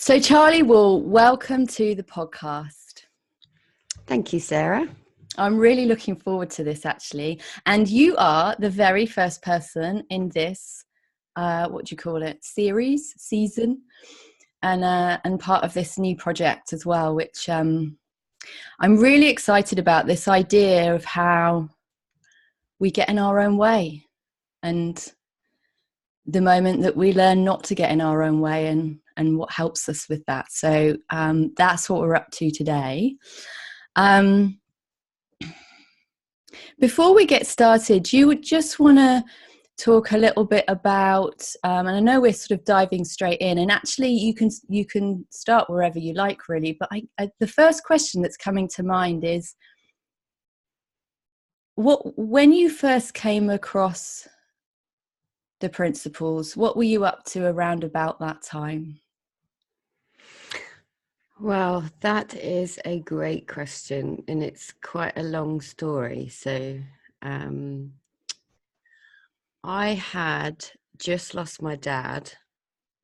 So, Charli, welcome to the podcast. Thank you, Sarah. I'm really looking forward to this, actually. And you are the very first person in this, season, and part of this new project as well, which I'm really excited about, this idea of how we get in our own way and the moment that we learn not to get in our own way and what helps us with that. So that's what we're up to today. Before we get started, you would just want to talk a little bit about, and I know we're sort of diving straight in, and actually you can start wherever you like, really. But the first question that's coming to mind is, when you first came across the principles, what were you up to around about that time? Well, that is a great question, and it's quite a long story. So I had just lost my dad,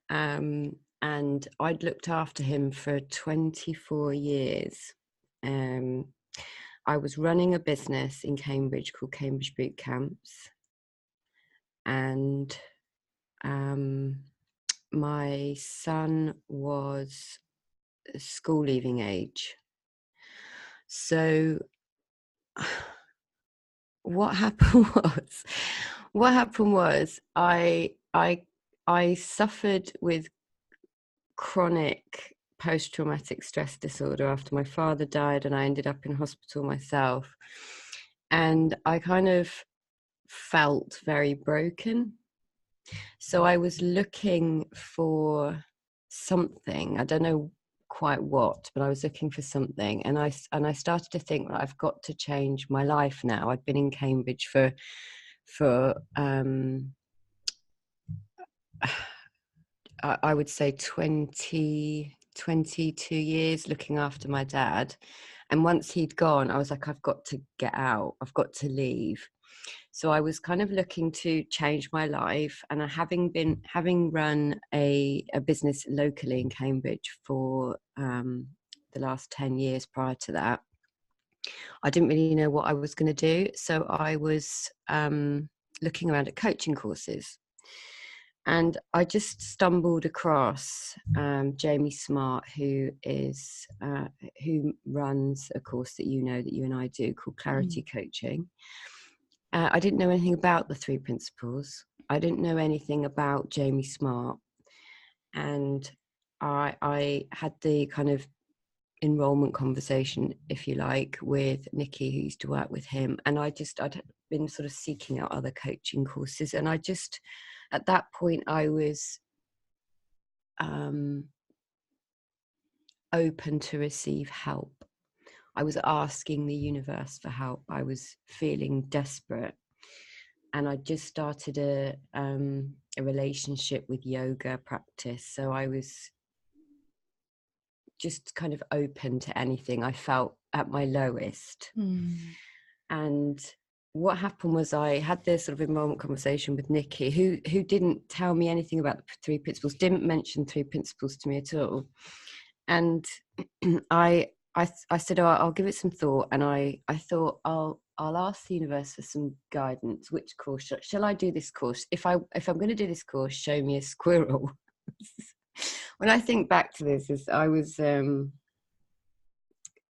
and I'd looked after him for 24 years. I was running a business in Cambridge called Cambridge Boot Camps, and my son was school leaving age. So what happened was I suffered with chronic post-traumatic stress disorder after my father died, and I ended up in hospital myself, and I kind of felt very broken. So I was looking for something, I don't know quite what, but I was looking for something, and I started to think, well, I've got to change my life now. I'd been in Cambridge for I would say 22 years looking after my dad, and once he'd gone, I was like, I've got to get out, I've got to leave. So I was kind of looking to change my life, and having run a business locally in Cambridge for the last 10 years prior to that, I didn't really know what I was going to do. So I was looking around at coaching courses, and I just stumbled across Jamie Smart, who runs a course that you and I do called Clarity Coaching. I didn't know anything about the 3 principles. I didn't know anything about Jamie Smart. And I had the kind of enrollment conversation, if you like, with Nikki, who used to work with him. And I'd been sort of seeking out other coaching courses. And at that point, I was open to receive help. I was asking the universe for help. I was feeling desperate, and I just started a relationship with yoga practice. So I was just kind of open to anything. I felt at my lowest. And what happened was I had this sort of enrollment conversation with Nikki, who didn't tell me anything about the 3 principles, didn't mention 3 principles to me at all. And I said, oh, I'll give it some thought. And I thought, I'll ask the universe for some guidance. Which course shall I do this course? If I'm going to do this course, show me a squirrel. When I think back to this, I was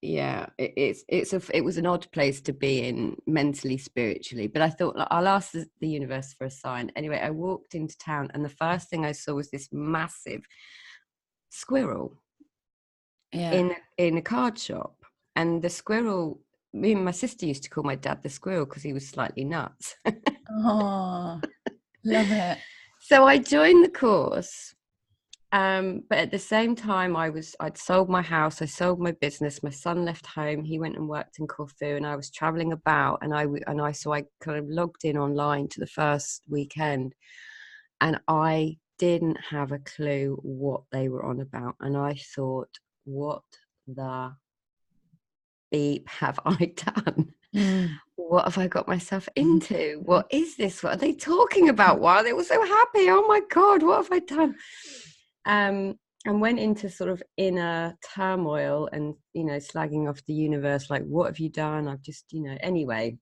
it was an odd place to be in mentally, spiritually, but I thought, I'll ask the universe for a sign. Anyway, I walked into town, and the first thing I saw was this massive squirrel in a card shop. And the squirrel, me and my sister used to call my dad the squirrel because he was slightly nuts. Oh, love it. So I joined the course, but at the same time I'd sold my house, I sold my business, my son left home, he went and worked in Corfu, and I was traveling about, and I kind of logged in online to the first weekend, and I didn't have a clue what they were on about. And I thought, what the beep have I done? What have I got myself into? What is this? What are they talking about? Why are they all so happy? Oh my God, what have I done? and went into sort of inner turmoil and, you know, slagging off the universe, like, what have you done? I've just, you know, anyway.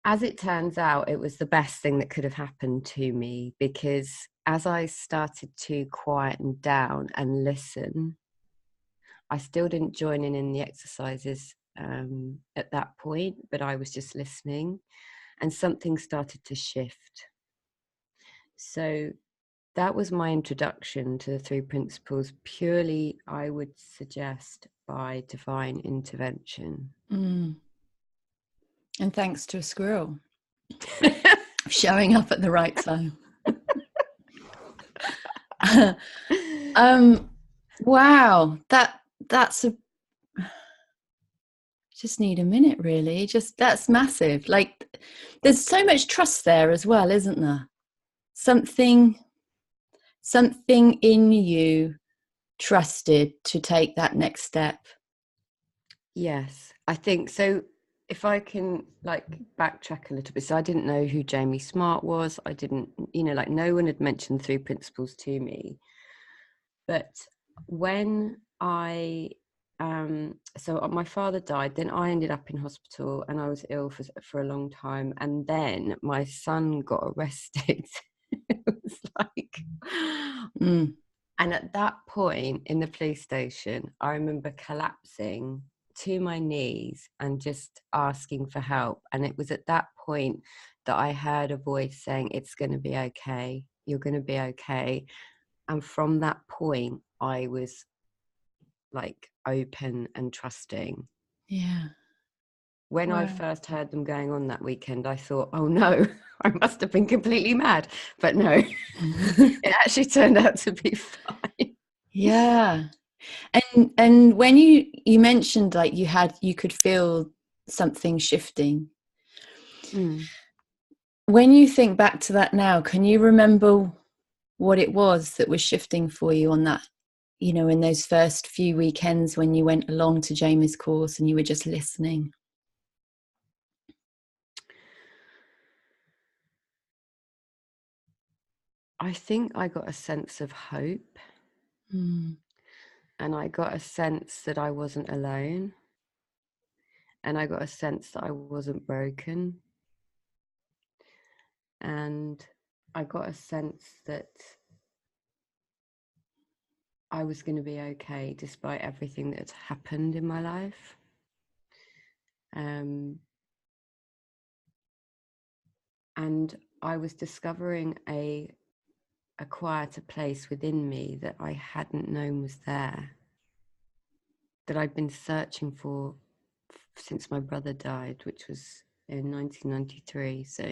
As it turns out, it was the best thing that could have happened to me, because as I started to quieten down and listen, I still didn't join in the exercises at that point, but I was just listening, and something started to shift. So that was my introduction to the three principles, purely, I would suggest, by divine intervention. And thanks to a squirrel showing up at the right time. Wow, that's a, just need a minute, really. Just, that's massive. Like, there's so much trust there as well, isn't there? Something in you trusted to take that next step. Yes, I think so. If I can, like, backtrack a little bit. So I didn't know who Jamie Smart was. I didn't, you know, like, no one had mentioned three principles to me. But when so my father died, then I ended up in hospital and I was ill for a long time. And then my son got arrested. It was like, and at that point in the police station, I remember collapsing to my knees and just asking for help. And it was at that point that I heard a voice saying, it's going to be okay. You're going to be okay. And from that point, I was like open and trusting. Yeah. When Wow. I first heard them going on that weekend, I thought, oh no, I must have been completely mad. But no, it actually turned out to be fine. Yeah. And when you mentioned, like, you could feel something shifting. When you think back to that now, can you remember what it was that was shifting for you on that, you know, in those first few weekends when you went along to Jamie's course and you were just listening? I think I got a sense of hope. And I got a sense that I wasn't alone. And I got a sense that I wasn't broken. And I got a sense that I was going to be okay despite everything that's happened in my life. And I was discovering a quieter place within me that I hadn't known was there, that I'd been searching for since my brother died, which was in 1993. So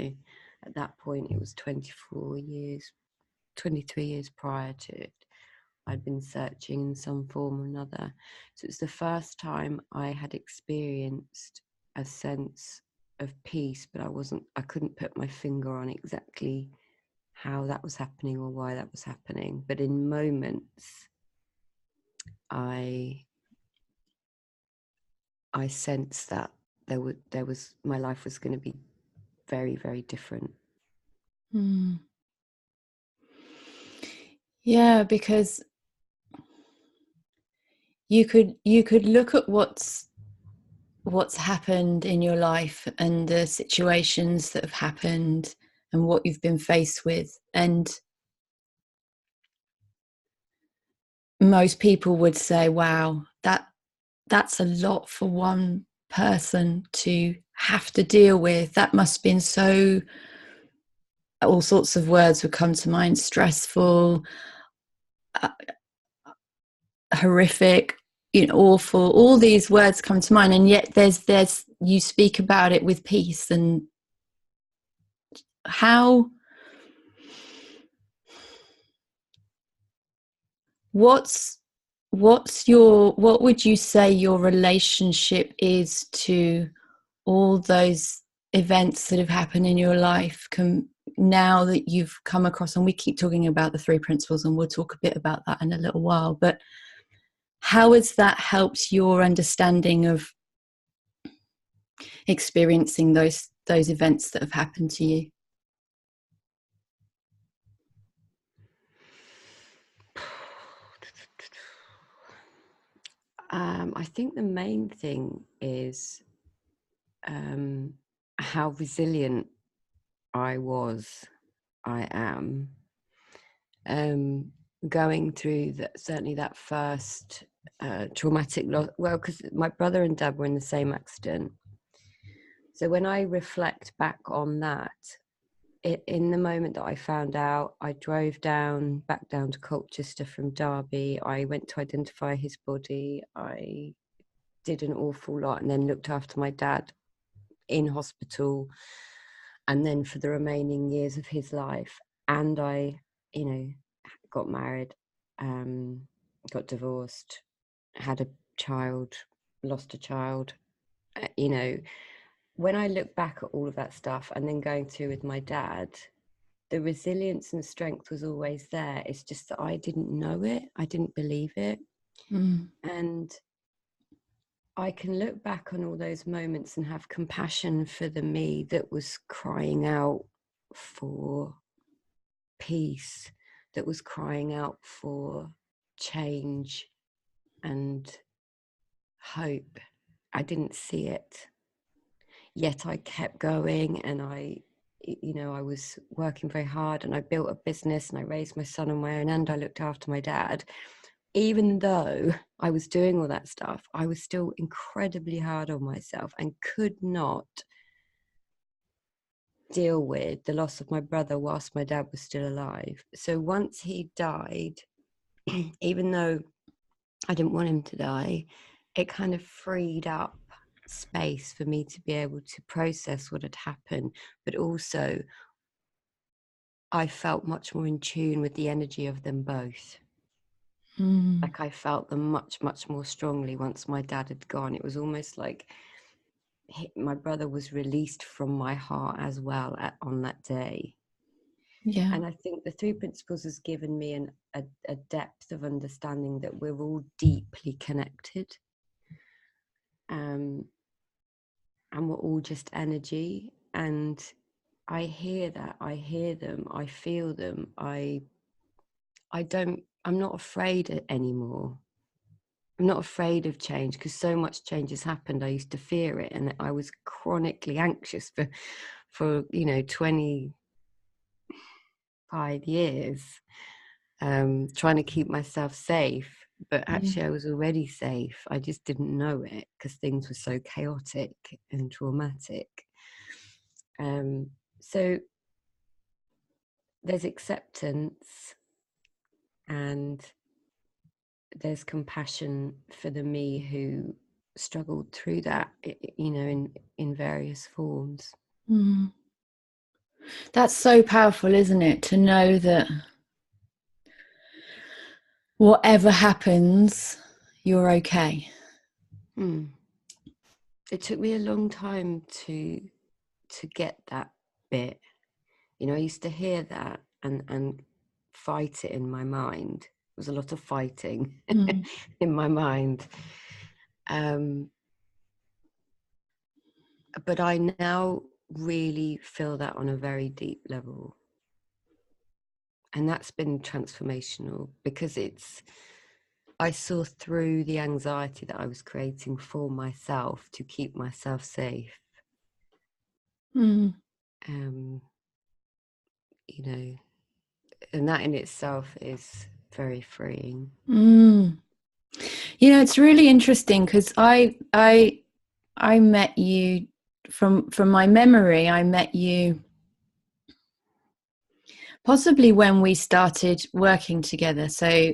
at that point, it was 23 years prior to it. I'd been searching in some form or another. So it's the first time I had experienced a sense of peace, but I couldn't put my finger on exactly how that was happening or why that was happening. But in moments, I sensed that there was my life was going to be very, very different. Yeah, because you could look at what's happened in your life and the situations that have happened and what you've been faced with, and most people would say, wow, that's a lot for one person to have to deal with. That must have been so, all sorts of words would come to mind: stressful, horrific, you know, awful. All these words come to mind, and yet there's you speak about it with peace. And how, what would you say your relationship is to all those events that have happened in your life, now that you've come across, and we keep talking about the three principles, and we'll talk a bit about that in a little while, but how has that helped your understanding of experiencing those events that have happened to you? I think the main thing is how resilient I am, going through certainly that first traumatic loss. Well, because my brother and dad were in the same accident. So when I reflect back on that, in the moment that I found out, I drove back down to Colchester from Derby. I went to identify his body. I did an awful lot and then looked after my dad in hospital, and then for the remaining years of his life. And I, got married, got divorced, had a child, lost a child. When I look back at all of that stuff and then going through with my dad, the resilience and strength was always there. It's just that I didn't know it. I didn't believe it. And I can look back on all those moments and have compassion for the me that was crying out for peace, that was crying out for change and hope. I didn't see it. Yet I kept going, and I was working very hard, and I built a business, and I raised my son on my own, and I looked after my dad. Even though I was doing all that stuff, I was still incredibly hard on myself and could not deal with the loss of my brother whilst my dad was still alive. So once he died, even though I didn't want him to die, it kind of freed up space for me to be able to process what had happened, but also I felt much more in tune with the energy of them both. Like I felt them much, much more strongly once my dad had gone. It was almost like my brother was released from my heart as well on that day. Yeah. And I think the 3 principles has given me a depth of understanding that we're all deeply connected. And we're all just energy. And I hear that, I hear them, I feel them. I'm not afraid anymore. I'm not afraid of change, because so much change has happened. I used to fear it, and I was chronically anxious for 25 years, trying to keep myself safe. But actually I was already safe. I just didn't know it because things were so chaotic and traumatic. So there's acceptance and there's compassion for the me who struggled through that, in various forms. That's so powerful, isn't it? To know that whatever happens, you're okay. It took me a long time to get that bit. I used to hear that and fight it in my mind. There was a lot of fighting in my mind. But I now really feel that on a very deep level. And that's been transformational, because I saw through the anxiety that I was creating for myself to keep myself safe. And that in itself is very freeing. It's really interesting, because I met you from my memory. I met you possibly when we started working together. So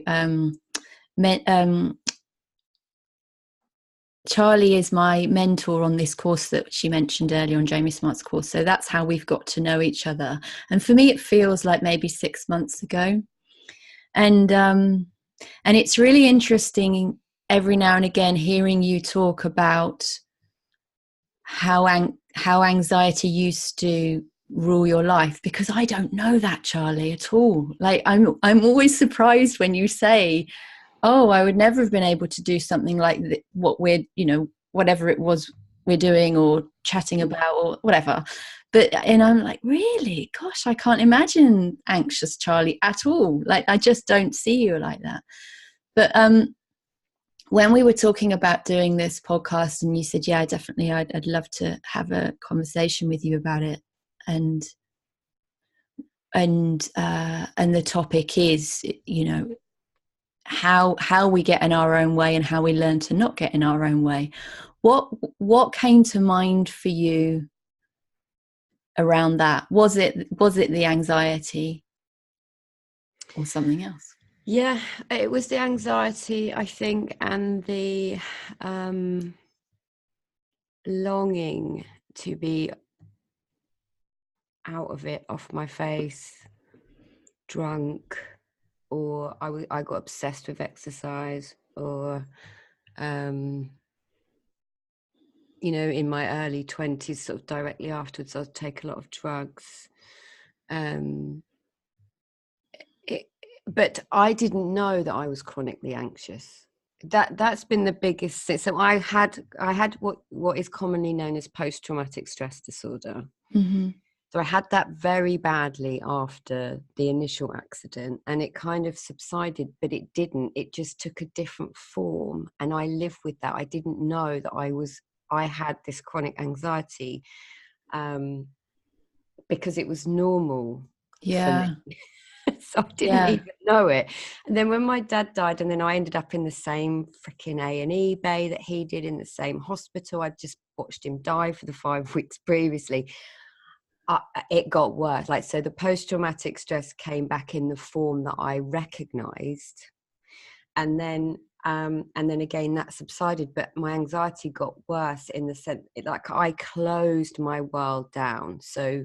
Charli is my mentor on this course that she mentioned earlier, on Jamie Smart's course. So that's how we've got to know each other. And for me, it feels like maybe 6 months ago. And it's really interesting every now and again hearing you talk about how anxiety used to rule your life, because I don't know that, Charli, at all. Like I'm always surprised when you say, oh, I would never have been able to do something like what we're, whatever it was we're doing or chatting about or whatever. And I'm like, really? Gosh, I can't imagine anxious Charli at all. Like, I just don't see you like that. But when we were talking about doing this podcast, and you said, yeah, definitely, I'd love to have a conversation with you about it. And the topic is, you know, how we get in our own way and how we learn to not get in our own way. What came to mind for you around that? Was it the anxiety or something else? Yeah, it was the anxiety, I think, and the longing to be out of it, off my face, drunk, or I got obsessed with exercise, or you know, in my early 20s, sort of directly afterwards, I'd take a lot of drugs. But I didn't know that I was chronically anxious. That's been the biggest thing. So I had what is commonly known as post-traumatic stress disorder. Mm-hmm. So I had that very badly after the initial accident, and it kind of subsided, but it didn't. It just took a different form, and I lived with that. I didn't know that I had this chronic anxiety, because it was normal for Yeah. me. So I didn't even know it. And then when my dad died, and then I ended up in the same freaking A&E bay that he did, in the same hospital. I'd just watched him die for the 5 weeks previously. It got worse. Like, so the post-traumatic stress came back in the form that I recognized. And then again, that subsided, but my anxiety got worse in the sense, like, I closed my world down. So,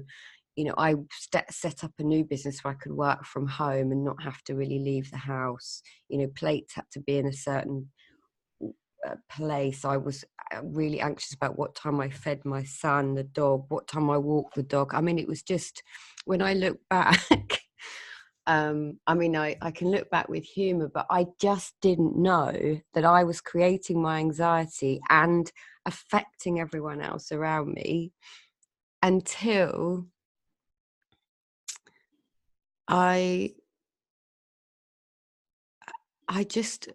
you know, I set up a new business where I could work from home and not have to really leave the house. You know, plates had to be in a certain place. I was really anxious about what time I fed my son, the dog, what time I walked the dog. I mean, it was just, when I look back, I mean, I can look back with humor, but I just didn't know that I was creating my anxiety and affecting everyone else around me until I just,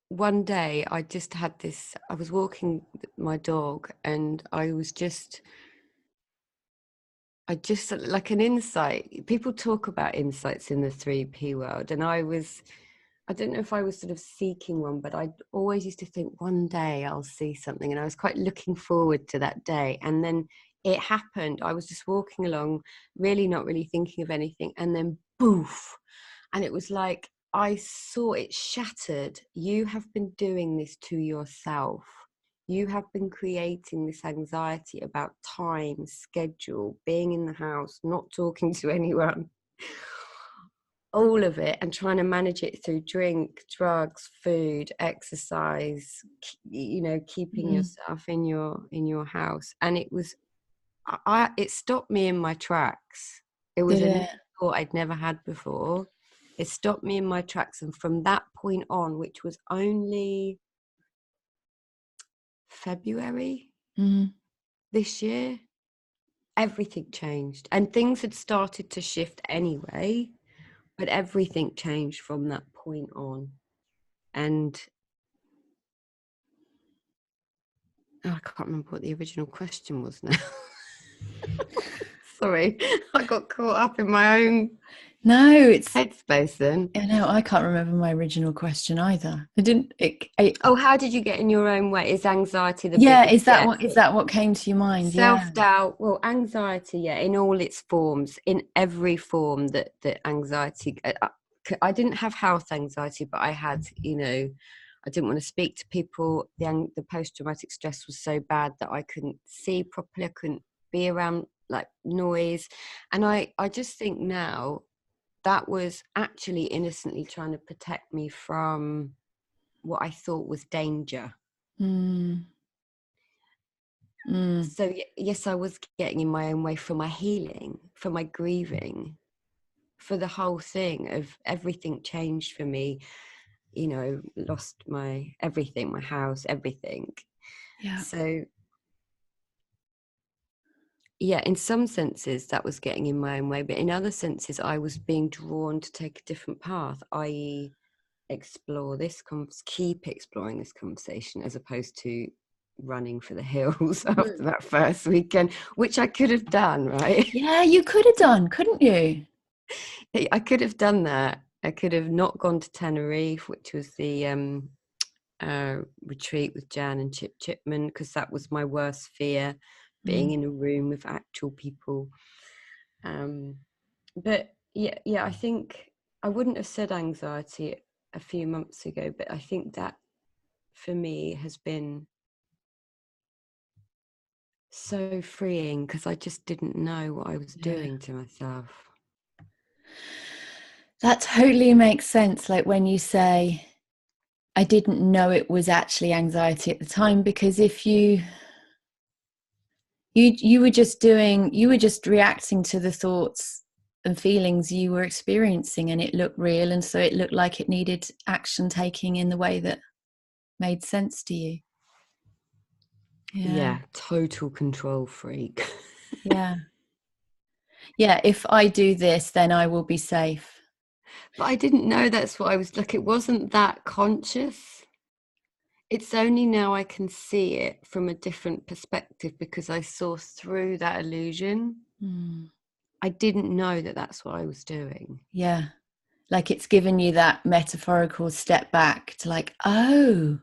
one day I just had this, I was walking my dog, and I just like an insight. People talk about insights in the 3P world, and I don't know if I was sort of seeking one, but I always used to think, one day I'll see something, and I was quite looking forward to that day. And then it happened. I was just walking along, really not really thinking of anything, and then boof, and it was like I saw it shattered. You have been doing this to yourself. You have been creating this anxiety about time, schedule, being in the house, not talking to anyone, all of it, and trying to manage it through drink, drugs, food, exercise, you know, keeping yourself in your house. And it was, it stopped me in my tracks. It was a new thought I'd never had before. It stopped me in my tracks. And from that point on, which was only February this year, everything changed. And things had started to shift anyway, but everything changed from that point on. And I can't remember what the original question was now. Sorry, I got caught up in my own headspace then. No, I can't remember my original question either. How did you get in your own way? Is anxiety the biggest? Is that what came to your mind? Self-doubt. Well, anxiety, in all its forms, in every form that anxiety. I didn't have health anxiety, but I had, you know, I didn't want to speak to people. The post-traumatic stress was so bad that I couldn't see properly. I couldn't be around like noise. And I just think now that was actually innocently trying to protect me from what I thought was danger. So yes, I was getting in my own way for my healing, for my grieving, for the whole thing of everything changed for me. You know, lost my everything, my house, everything. So in some senses that was getting in my own way, but in other senses I was being drawn to take a different path, i.e. explore this, keep exploring this conversation, as opposed to running for the hills after that first weekend, which I could have done, right? Yeah, you could have done, couldn't you? I could have done that. I could have not gone to Tenerife, which was the retreat with Jan and Chip Chipman, because that was my worst fear, being in a room with actual people. But yeah, I think I wouldn't have said anxiety a few months ago, but I think that for me has been so freeing, because I just didn't know what I was doing to myself. That totally makes sense. Like when you say, I didn't know it was actually anxiety at the time, because if you were just reacting to the thoughts and feelings you were experiencing, and it looked real, and so it looked like it needed action taking in the way that made sense to you. Yeah, total control freak. Yeah, if I do this, then I will be safe. But I didn't know that's what I was like. It wasn't that conscious. It's only now I can see it from a different perspective, because I saw through that illusion. I didn't know that that's what I was doing. Yeah, like it's given you that metaphorical step back to like, oh,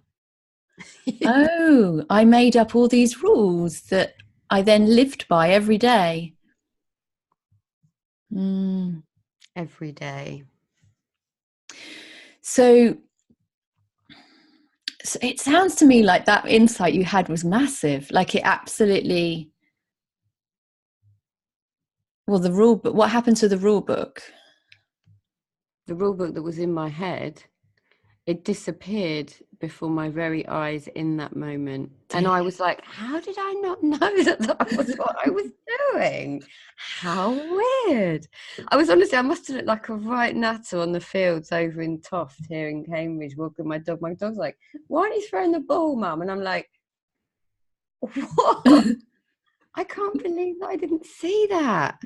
I made up all these rules that I then lived by every day. Every day. So it sounds to me like that insight you had was massive. Like it absolutely. Well, the rule book. What happened to the rule book? The rule book that was in my head, it disappeared before my very eyes in that moment. And I was like, how did I not know that was what I was doing? How weird. I must have looked like a right nutter on the fields over in Toft here in Cambridge, walking my dog. My dog's like, why aren't you throwing the ball, Mum? And I'm like, what? I can't believe that I didn't see that.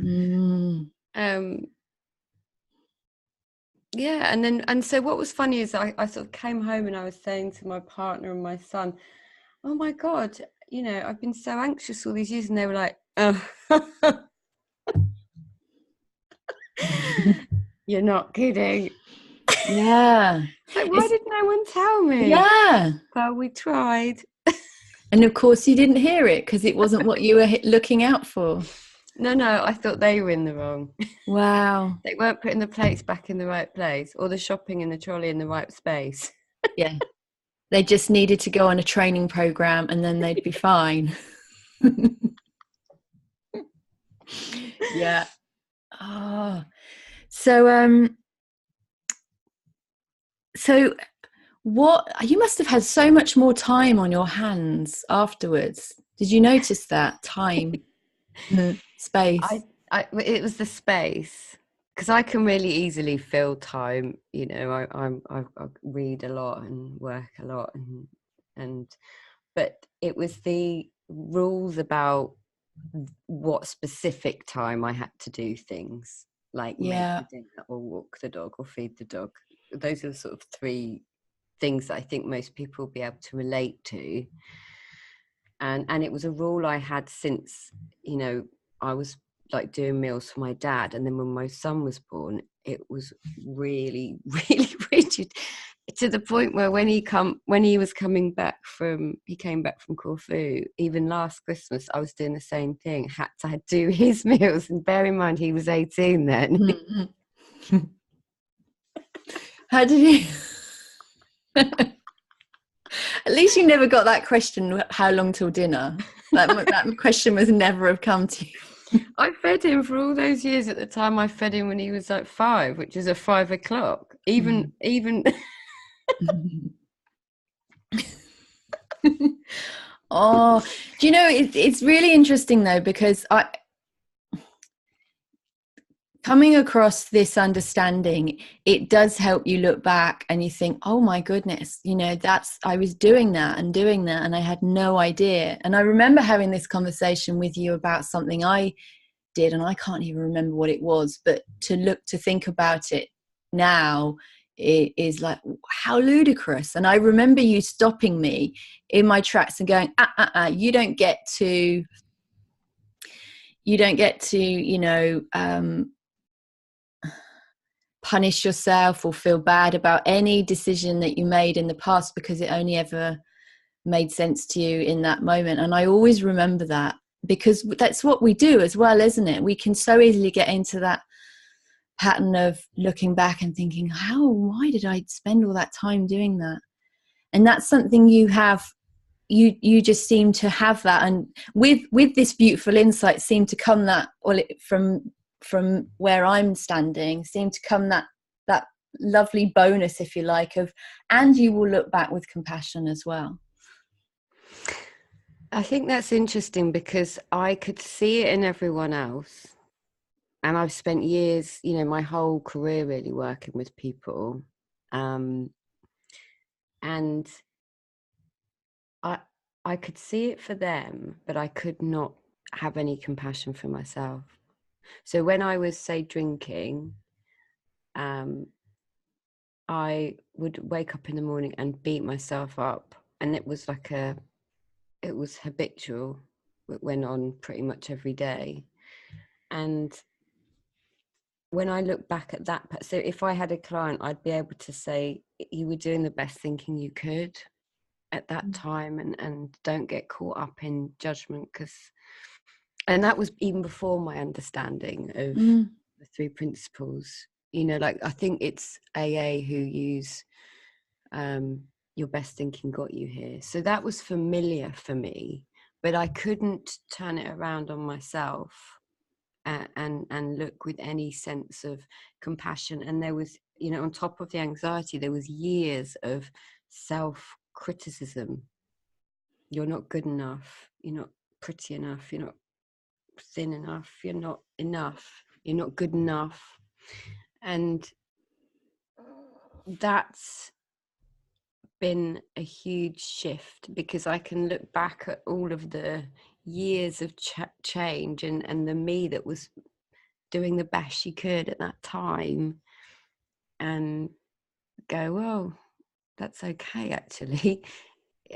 Yeah, and so what was funny is I sort of came home and I was saying to my partner and my son, oh my God, I've been so anxious all these years. And they were like, oh. You're not kidding. Yeah. Like, why did no one tell me? Yeah. Well, we tried. And of course you didn't hear it, because it wasn't what you were looking out for. No, I thought they were in the wrong. Wow. They weren't putting the plates back in the right place, or the shopping in the trolley in the right space. Yeah. They just needed to go on a training program and then they'd be fine. Yeah. Oh. So what, you must have had so much more time on your hands afterwards. Did you notice that time? Space. It was the space, because I can really easily fill time. I read a lot and work a lot, but it was the rules about what specific time I had to do things, like make the dinner or walk the dog or feed the dog. Those are the sort of three things that I think most people will be able to relate to. And it was a rule I had since, I was like doing meals for my dad. And then when my son was born, it was really, really rigid, to the point where when he came back from Corfu, even last Christmas, I was doing the same thing. Had to do his meals, and bear in mind he was 18 then. Mm-hmm. How did you? At least you never got that question, how long till dinner? That question was never have come to you. I fed him for all those years. At the time, I fed him when he was like 5, which is at 5 o'clock. Even. Oh, do you know, it's really interesting though, because coming across this understanding, it does help you look back and you think, oh my goodness, I was doing that and I had no idea. And I remember having this conversation with you about something I did, and I can't even remember what it was, but to think about it now, is like, how ludicrous. And I remember you stopping me in my tracks and going, you don't get to, punish yourself or feel bad about any decision that you made in the past, because it only ever made sense to you in that moment. And I always remember that, because that's what we do as well, isn't it? We can so easily get into that pattern of looking back and thinking, why did I spend all that time doing that? And that's something you have, you just seem to have that. And with this beautiful insight seem to come that, well, from where I'm standing, seem to come that lovely bonus, if you like, of, and you will look back with compassion as well. I think that's interesting, because I could see it in everyone else. And I've spent years, my whole career really working with people. And I could see it for them, but I could not have any compassion for myself. So when I was, say, drinking, I would wake up in the morning and beat myself up. And it was it was habitual. It went on pretty much every day. And when I look back at that, so if I had a client, I'd be able to say, you were doing the best thinking you could at that time, and don't get caught up in judgment, and that was even before my understanding of the 3 principles. Like, I think it's AA who use your best thinking got you here. So that was familiar for me, but I couldn't turn it around on myself and look with any sense of compassion. And there was, on top of the anxiety, there was years of self-criticism. You're not good enough. You're not pretty enough. You're not thin enough. You're not enough. You're not good enough. And that's been a huge shift, because I can look back at all of the years of change and the me that was doing the best she could at that time, and go, well, that's okay, actually.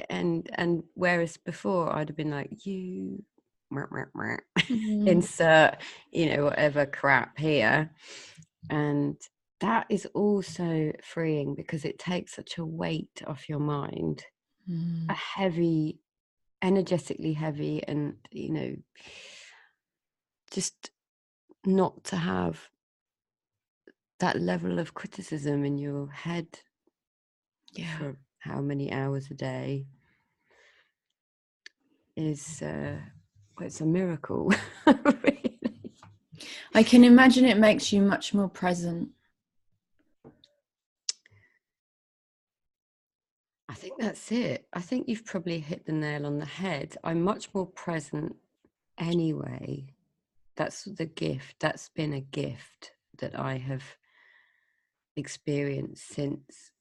And whereas before I'd have been like, you insert, whatever crap here. And that is also freeing, because it takes such a weight off your mind, a heavy, energetically heavy, and just not to have that level of criticism in your head for how many hours a day is it's a miracle. Really. I can imagine it makes you much more present. I think that's it. I think you've probably hit the nail on the head. I'm much more present anyway. That's the gift. That's been a gift that I have experienced since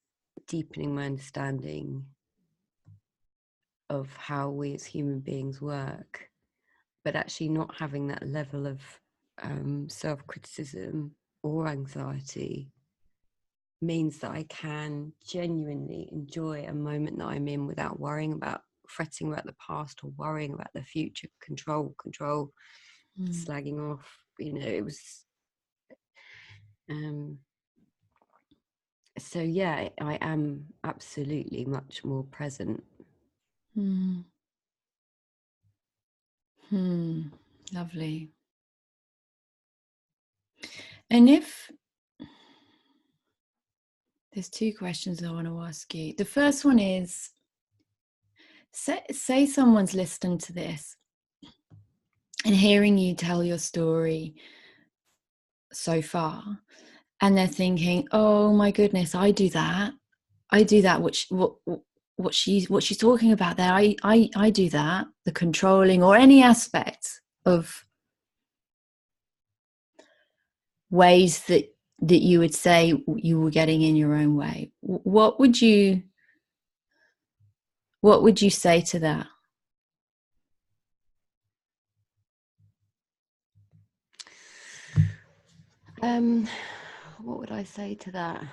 deepening my understanding of how we as human beings work, but actually not having that level of self-criticism or anxiety means that I can genuinely enjoy a moment that I'm in without worrying about, fretting about the past or worrying about the future. Control, slagging off. It was so yeah, I am absolutely much more present. Lovely. And if there's 2 questions I want to ask you. The first one is, say someone's listening to this and hearing you tell your story so far, and they're thinking, oh my goodness, I do that, what she's talking about there, I do that, the controlling or any aspect of ways that you would say you were getting in your own way. What would you say to that? What would I say to that?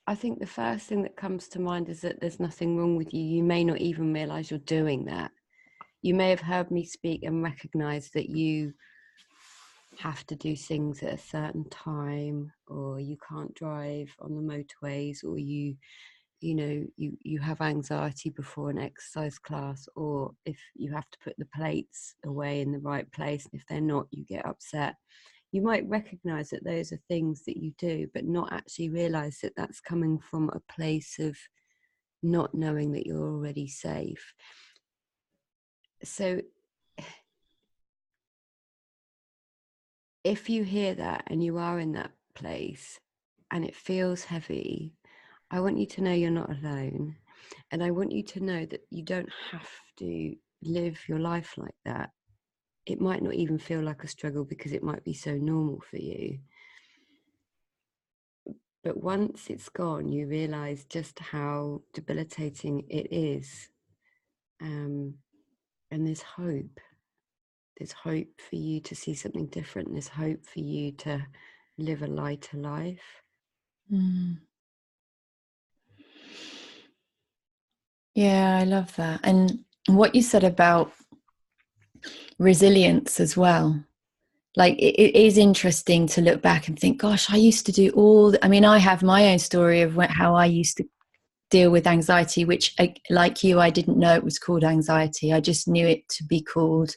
I think the first thing that comes to mind is that there's nothing wrong with you. You may not even realize you're doing that. You may have heard me speak and recognize that you have to do things at a certain time, or you can't drive on the motorways, or you have anxiety before an exercise class, or if you have to put the plates away in the right place, and if they're not, you get upset. You might recognize that those are things that you do, but not actually realize that that's coming from a place of not knowing that you're already safe. So if you hear that and you are in that place and it feels heavy, I want you to know you're not alone. And I want you to know that you don't have to live your life like that. It might not even feel like a struggle because it might be so normal for you. But once it's gone, you realize just how debilitating it is. And there's hope. There's hope for you to see something different. There's hope for you to live a lighter life. Mm. Yeah, I love that. And what you said about resilience as well. Like, it is interesting to look back and think, gosh, I used to do I have my own story of how I used to deal with anxiety, which, like you, I didn't know it was called anxiety. I just knew it to be called,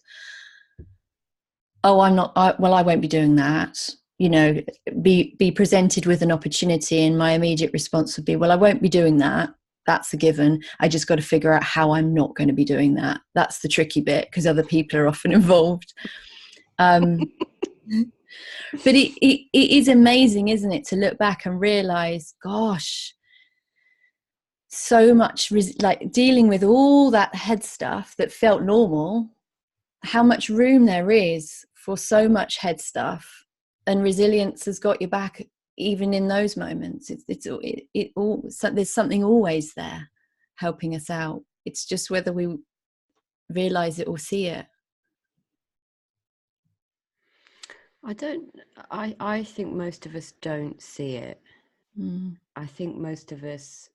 oh, I won't be doing that. Be presented with an opportunity, and my immediate response would be, well, I won't be doing that. That's a given. I just got to figure out how I'm not going to be doing that. That's the tricky bit, because other people are often involved. But it is amazing, isn't it, to look back and realize, gosh, so much like dealing with all that head stuff that felt normal, how much room there is for so much head stuff, and resilience has got your back even in those moments. There's something always there helping us out. It's just whether we realize it or see it. I think most of us don't see it. I think most of us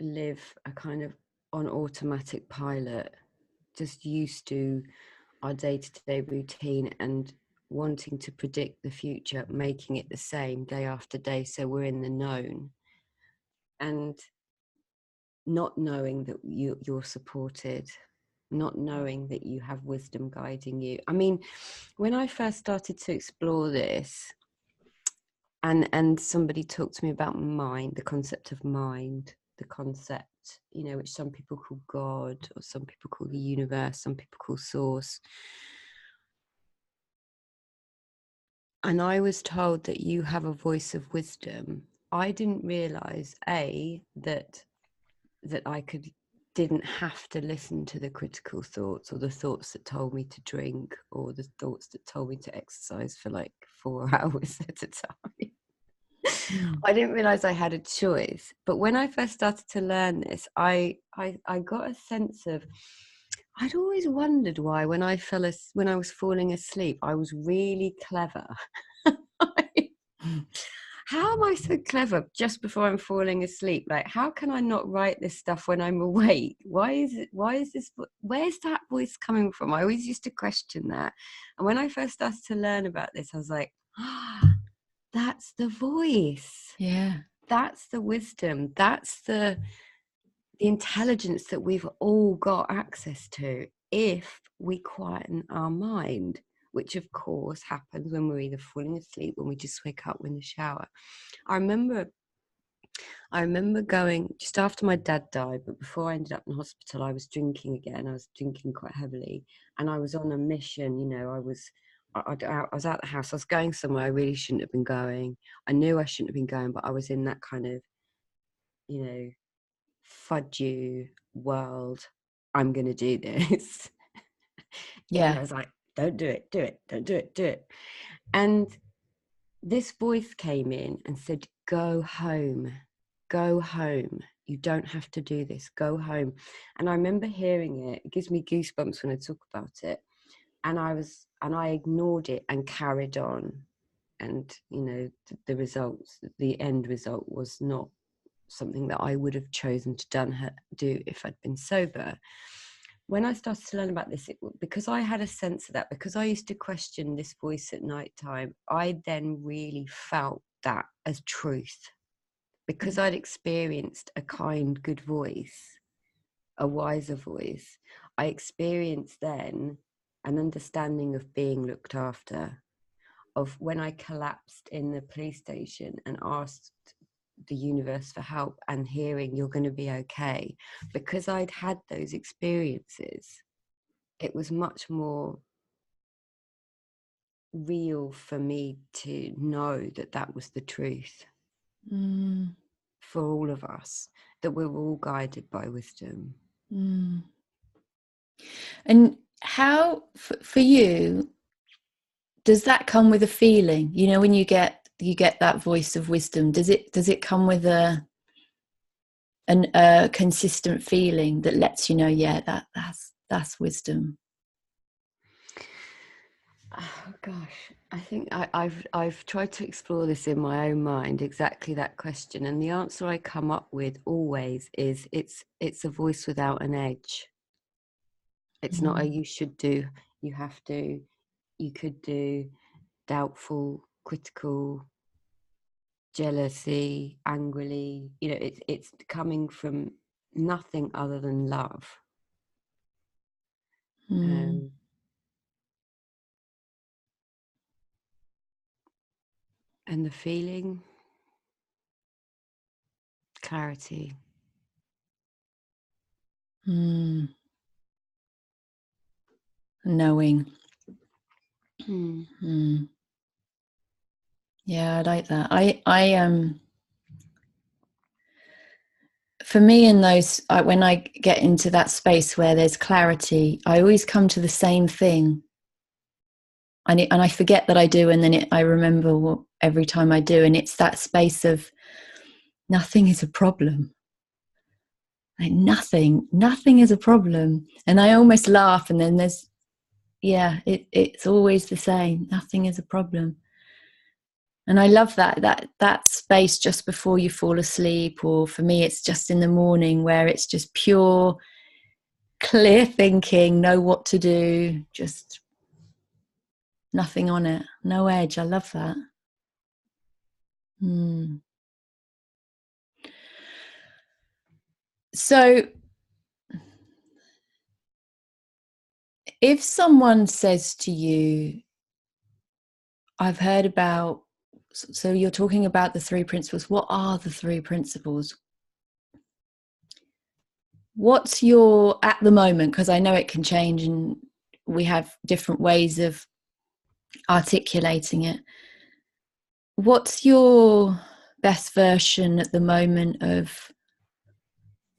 live a kind of on automatic pilot, just used to our day-to-day routine and wanting to predict the future, making it the same day after day, so we're in the known, and not knowing that you're supported, not knowing that you have wisdom guiding you. I mean, when I first started to explore this, and somebody talked to me about mind, the concept of mind, the concept, which some people call God, or some people call the universe, some people call source. And I was told that you have a voice of wisdom. I didn't realize, that I didn't have to listen to the critical thoughts, or the thoughts that told me to drink, or the thoughts that told me to exercise for like 4 hours at a time. I didn't realize I had a choice. But when I first started to learn this, I got a sense of, I'd always wondered why when I was falling asleep, I was really clever. How am I so clever just before I'm falling asleep? Like, how can I not write this stuff when I'm awake? Where's that voice coming from? I always used to question that. And when I first started to learn about this, I was like, that's the voice. Yeah. That's the wisdom. That's the intelligence that we've all got access to if we quieten our mind, which of course happens when we're either falling asleep, when we just wake up in the shower. I remember going just after my dad died, but before I ended up in hospital, I was drinking again. I was drinking quite heavily, and I was on a mission. I was out the house. I was going somewhere I really shouldn't have been going. I knew I shouldn't have been going, but I was in that kind of, fudge you world. I'm going to do this. Yeah. And I was like, don't do it, don't do it. And this voice came in and said, go home. You don't have to do this. Go home. And I remember hearing it. It gives me goosebumps when I talk about it. And I ignored it and carried on. and the results, the end result was not something that I would have chosen to do if I'd been sober. When I started to learn about this, because I had a sense of that, because I used to question this voice at night time, I then really felt that as truth, because I'd experienced a kind, good voice, a wiser voice. I experienced then an understanding of being looked after, of when I collapsed in the police station and asked the universe for help and hearing you're going to be okay. Because I'd had those experiences, it was much more real for me to know that that was the truth for all of us, that we're all guided by wisdom. And how, for you, does that come with a feeling? When you get that voice of wisdom, does it come with a consistent feeling that lets you know, yeah, that's wisdom? Oh gosh, I think I've tried to explore this in my own mind, exactly that question, and the answer I come up with always is it's a voice without an edge. It's not a you should do, you have to, you could do, doubtful, critical, jealousy, angrily. It's coming from nothing other than love. And the feeling, clarity. Knowing. Yeah, I like that. I for me, in those, when I get into that space where there's clarity, I always come to the same thing, and I forget that I do, and then I remember every time I do, and it's that space of nothing is a problem. Like nothing is a problem, and I almost laugh, and then there's, it's always the same. Nothing is a problem. And I love that space just before you fall asleep, or for me, it's just in the morning, where it's just pure, clear thinking, know what to do, just nothing on it, no edge. I love that. So if someone says to you, I've heard about, so you're talking about the 3 principles. What are the 3 principles? What's your, at the moment, because I know it can change and we have different ways of articulating it. What's your best version at the moment of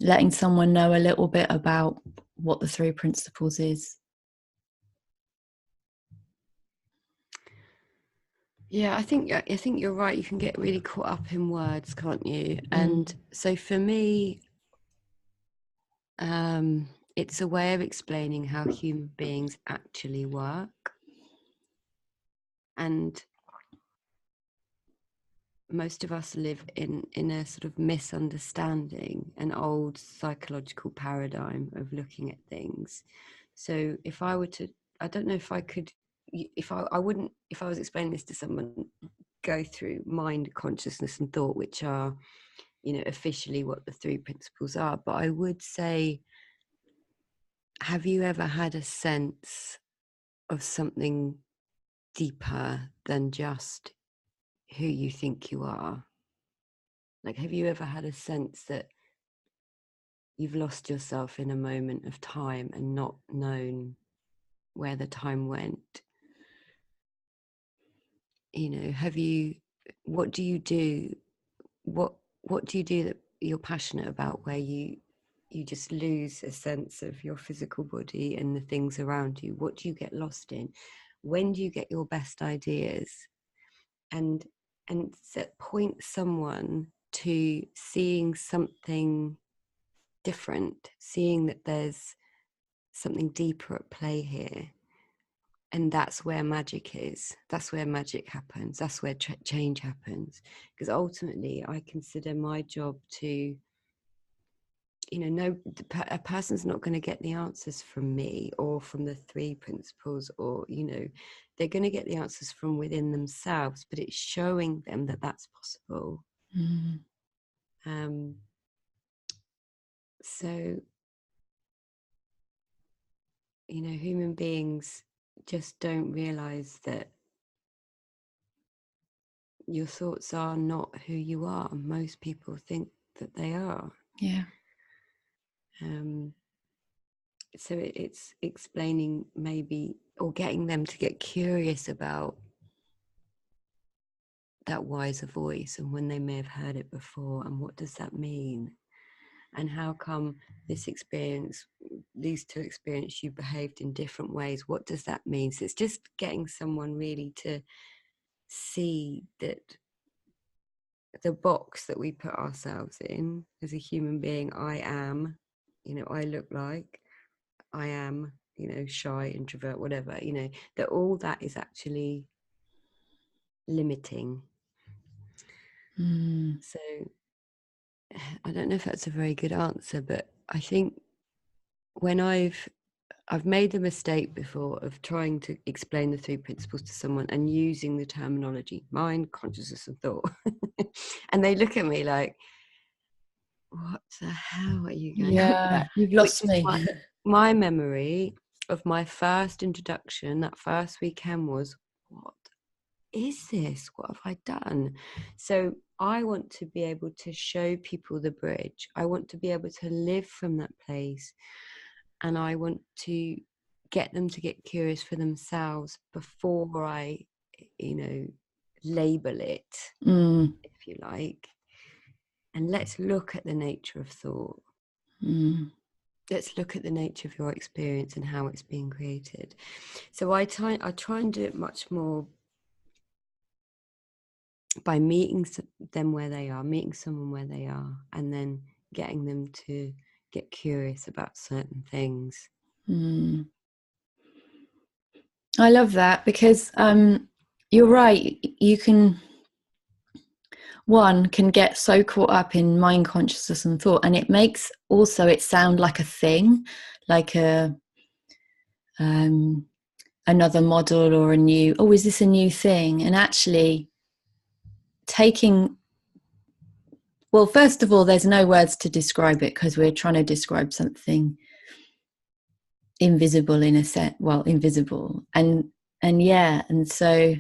letting someone know a little bit about what the 3 principles is? Yeah, I think you're right. You can get really caught up in words, can't you? And so for me, it's a way of explaining how human beings actually work. And most of us live in a sort of misunderstanding, an old psychological paradigm of looking at things. So if I were to, I don't know if I could, if I wouldn't, if I was explaining this to someone, go through mind, consciousness and thought, which are, officially what the 3 principles are. But I would say, have you ever had a sense of something deeper than just who you think you are? Like, have you ever had a sense that you've lost yourself in a moment of time and not known where the time went? Have you, what do you do? What do you do that you're passionate about, where you just lose a sense of your physical body and the things around you? What do you get lost in? When do you get your best ideas? And point someone to seeing something different, seeing that there's something deeper at play here. And that's where magic is. That's where magic happens. That's where change happens. Because ultimately, I consider my job to, a person's not going to get the answers from me or from the three principles, or, they're going to get the answers from within themselves, but it's showing them that that's possible. So, human beings just don't realize that your thoughts are not who you are. Most people think that they are. Yeah. So it's explaining, maybe, or getting them to get curious about that wiser voice, and when they may have heard it before, and what does that mean, and how come these two experiences, you behaved in different ways. What does that mean? So it's just getting someone really to see that the box that we put ourselves in as a human being, I am, I look like, I am, shy, introvert, whatever, that all that is actually limiting. So I don't know if that's a very good answer, but I think when I've made the mistake before of trying to explain the three principles to someone and using the terminology mind, consciousness, and thought, and they look at me like, what the hell are you going on about? You've lost me. My memory of my first introduction that first weekend was, what is this? What have I done? So I want to be able to show people the bridge. I want to be able to live from that place, and I want to get them to get curious for themselves before I, label it, if you like. And let's look at the nature of thought. Let's look at the nature of your experience and how it's being created. So I try and do it much more by meeting them where they are, meeting someone where they are, and then getting them to get curious about certain things. I love that, because you're right. One can get so caught up in mind, consciousness, and thought, and it makes also it sound like a thing, like another model, or is this a new thing? And actually well, first of all, there's no words to describe it, because we're trying to describe something invisible in a sense. Well, invisible, and so.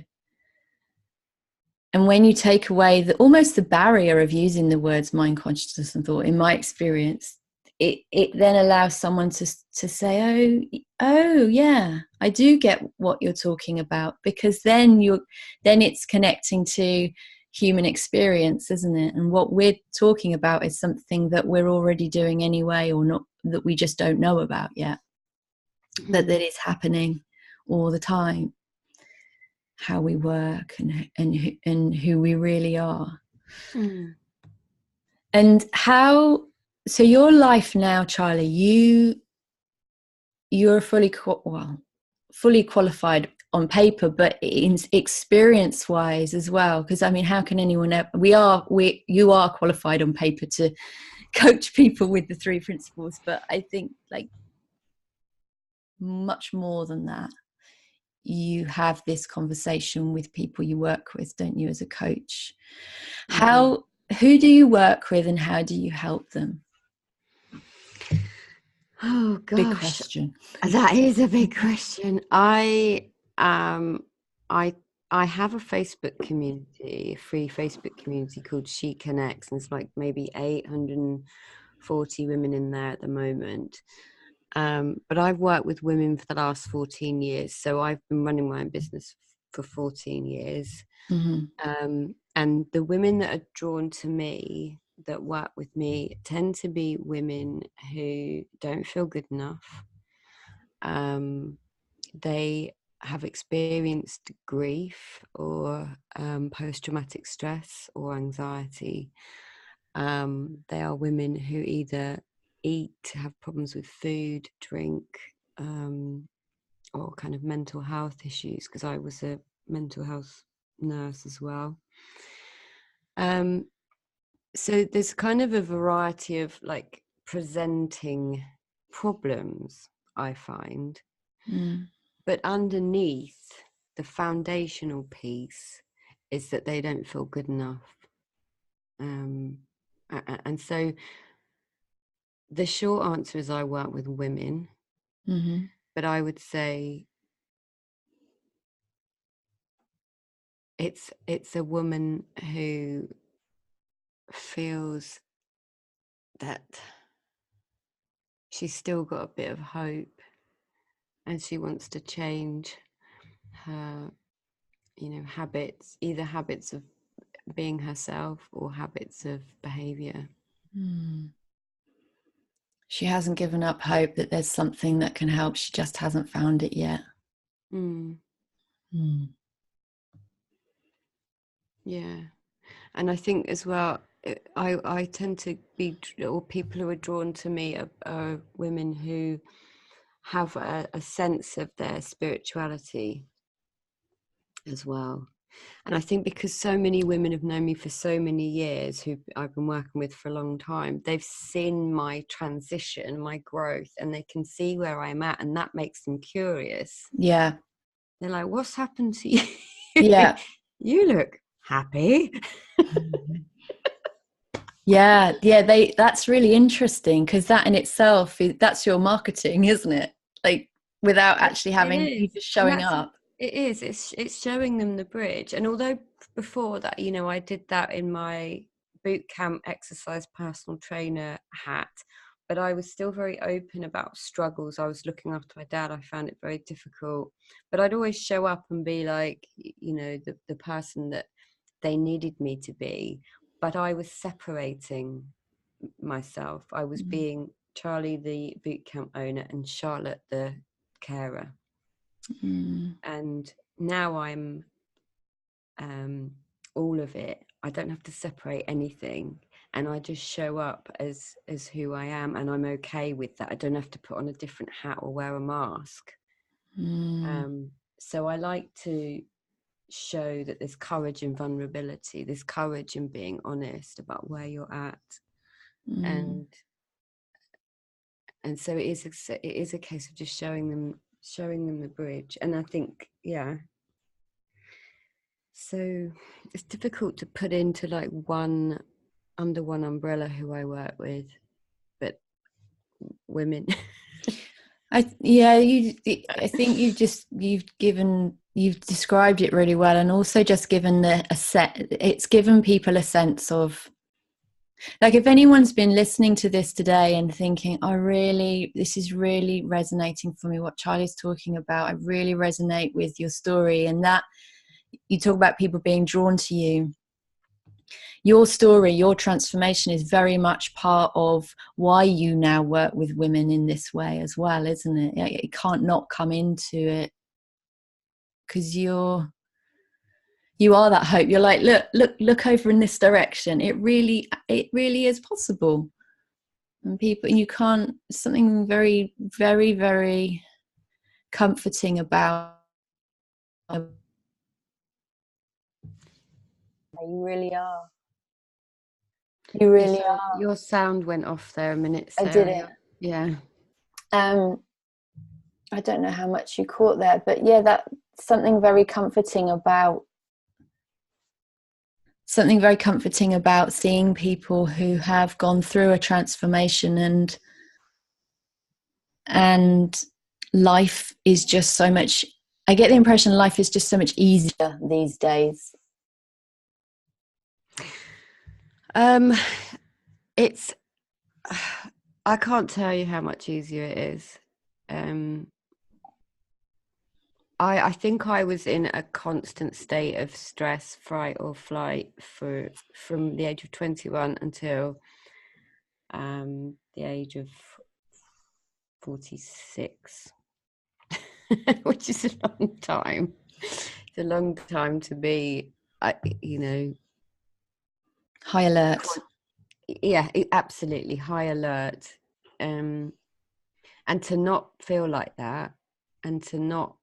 And when you take away almost the barrier of using the words mind, consciousness, and thought, in my experience, it then allows someone to say, oh yeah, I do get what you're talking about, because then it's connecting to human experience, isn't it? And what we're talking about is something that we're already doing anyway, or not, that we just don't know about yet, but that is happening all the time. How we work and who we really are. And so your life now, Charli, you're fully qualified on paper, but in experience wise as well, because I mean, how can anyone you are qualified on paper to coach people with the three principles, but I think, like, much more than that, you have this conversation with people you work with, don't you, as a coach? Who do you work with, and how do you help them? Oh gosh, big question. That is a big question. I have a Facebook community, a free Facebook community called She Connects, and it's like maybe 840 women in there at the moment. But I've worked with women for the last 14 years. So I've been running my own business for 14 years. And the women that are drawn to me, that work with me, tend to be women who don't feel good enough. They have experienced grief or post-traumatic stress or anxiety. They are women who either have problems with food, drink, or kind of mental health issues, because I was a mental health nurse as well. So there's kind of a variety of like presenting problems, I find, but underneath the foundational piece is that they don't feel good enough. And so the short answer is I work with women, but I would say it's a woman who feels that she's still got a bit of hope and she wants to change her, habits, either habits of being herself or habits of behavior. She hasn't given up hope that there's something that can help. She just hasn't found it yet. Yeah. And I think as well, I tend to be, or people who are drawn to me are women who have a sense of their spirituality as well. And I think because so many women have known me for so many years, who I've been working with for a long time, they've seen my transition, my growth, and they can see where I'm at, and that makes them curious. Yeah. They're like, what's happened to you? Yeah. You look happy. Yeah. That's really interesting, because that in itself that's your marketing, isn't it? Like, without actually having you just showing up. It is. It's showing them the bridge. And although before that, I did that in my boot camp exercise personal trainer hat, but I was still very open about struggles. I was looking after my dad. I found it very difficult, but I'd always show up and be like, the person that they needed me to be. But I was separating myself. I was being Charli, the boot camp owner, and Charlotte, the carer. And now I'm all of it. I don't have to separate anything, and I just show up as who I am, and I'm okay with that. I don't have to put on a different hat or wear a mask. So I like to show that there's courage in vulnerability, there's courage in being honest about where you're at. And so it is a case of just showing them the bridge. And I think, so it's difficult to put into like under one umbrella who I work with, but women. I think you've described it really well, and also just given it's given people a sense of, like, if anyone's been listening to this today and thinking, this is really resonating for me, what Charli's talking about, I really resonate with your story, and that you talk about people being drawn to you. Your story, your transformation is very much part of why you now work with women in this way as well, isn't it? It can't not come into it, because you are that hope. You're like, look over in this direction. It really is possible. And you can't, something very, very, very comforting about. You really are. You really are. Your sound went off there a minute, Sarah. I did it. Yeah. I don't know how much you caught there, but yeah, that's something very comforting about seeing people who have gone through a transformation, and life is just so much, I get the impression life is just so much easier these days. It's, I can't tell you how much easier it is. I think I was in a constant state of stress, fright or flight from the age of 21 until the age of 46, which is a long time. It's a long time to be, high alert. Yeah, absolutely high alert. And to not feel like that and to not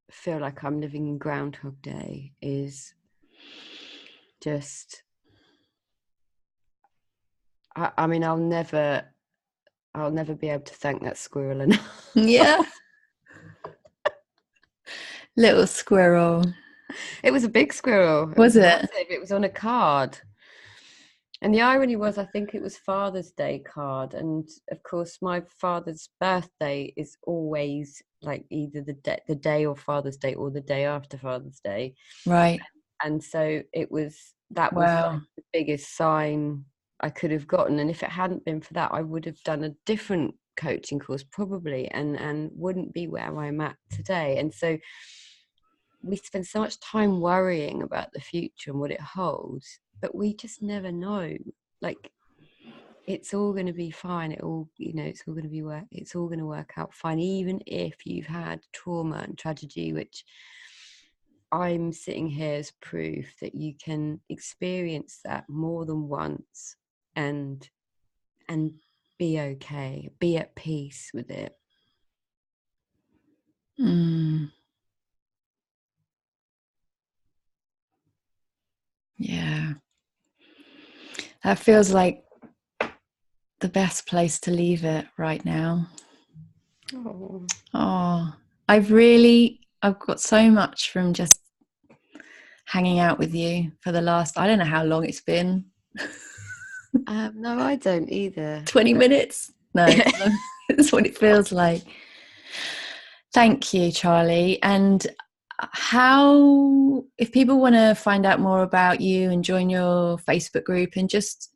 feel like I'm living in Groundhog Day is just, I mean, I'll never be able to thank that squirrel enough. Yeah. Little squirrel. It was a big squirrel. It Was it? massive. It was on a card. And the irony was, I think it was Father's Day card. And of course, my father's birthday is always like either the day of Father's Day or the day after Father's Day. Right. And so that was like Wow. the biggest sign I could have gotten. And if it hadn't been for that, I would have done a different coaching course probably, and wouldn't be where I'm at today. And so we spend so much time worrying about the future and what it holds, but we just never know. Like, it's all going to be fine. It's all going to work out fine, even if you've had trauma and tragedy, which I'm sitting here as proof that you can experience that more than once and be okay, be at peace with it. Yeah. That feels like the best place to leave it right now. Oh, I've got so much from just hanging out with you for the last, I don't know how long it's been. No, I don't either. 20 minutes? No, that's what it feels like. Thank you, Charli. And if people want to find out more about you and join your Facebook group and just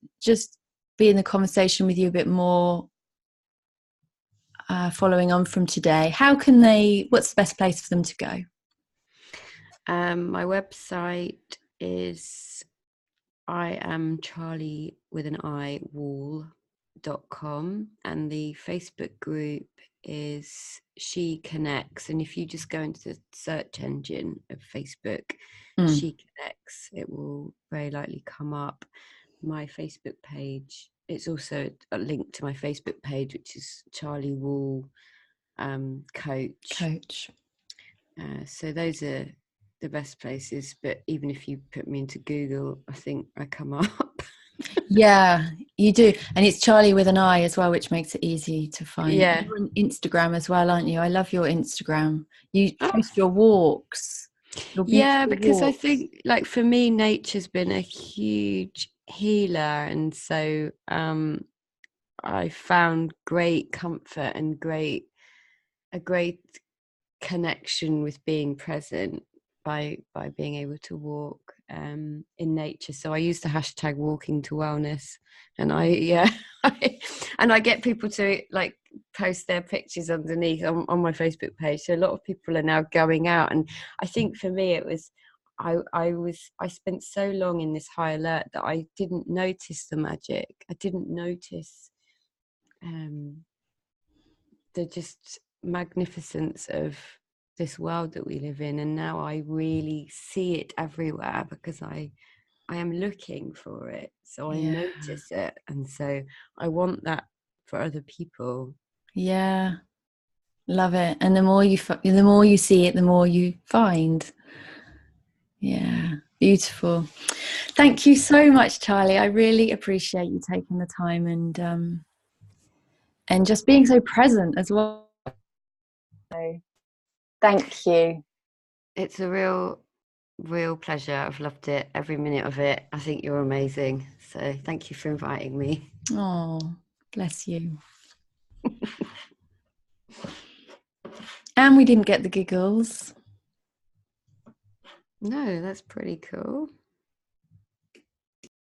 be in the conversation with you a bit more, following on from today, what's the best place for them to go? My website is iamcharliewall.com, and the Facebook group is She Connects. And if you just go into the search engine of Facebook, She Connects, it will very likely come up. My Facebook page, it's also a link to my Facebook page, which is Charli Wall Coach. So those are the best places, but even if you put me into Google, I think I come up. Yeah, you do. And it's Charli with an I as well, which makes it easy to find. Yeah. You're on Instagram as well, aren't you? I love your Instagram. You post your walks. Yeah, because walks. I think, like, for me, nature's been a huge healer, and so I found great comfort and a great connection with being present by being able to walk in nature. So I use the hashtag walking to wellness, and I get people to like post their pictures underneath on my Facebook page. So a lot of people are now going out, and I think for me it was I spent so long in this high alert that I didn't notice the magic. I didn't notice the just magnificence of this world that we live in, and now I really see it everywhere because I am looking for it, so I notice it, and so I want that for other people. Yeah, love it. And the more you see it, the more you find. Yeah, beautiful. Thank you so much, Charli. I really appreciate you taking the time and just being so present as well. So, thank you. It's a real pleasure. I've loved it, every minute of it. I think you're amazing. So thank you for inviting me. Oh, bless you. And we didn't get the giggles. No, that's pretty cool.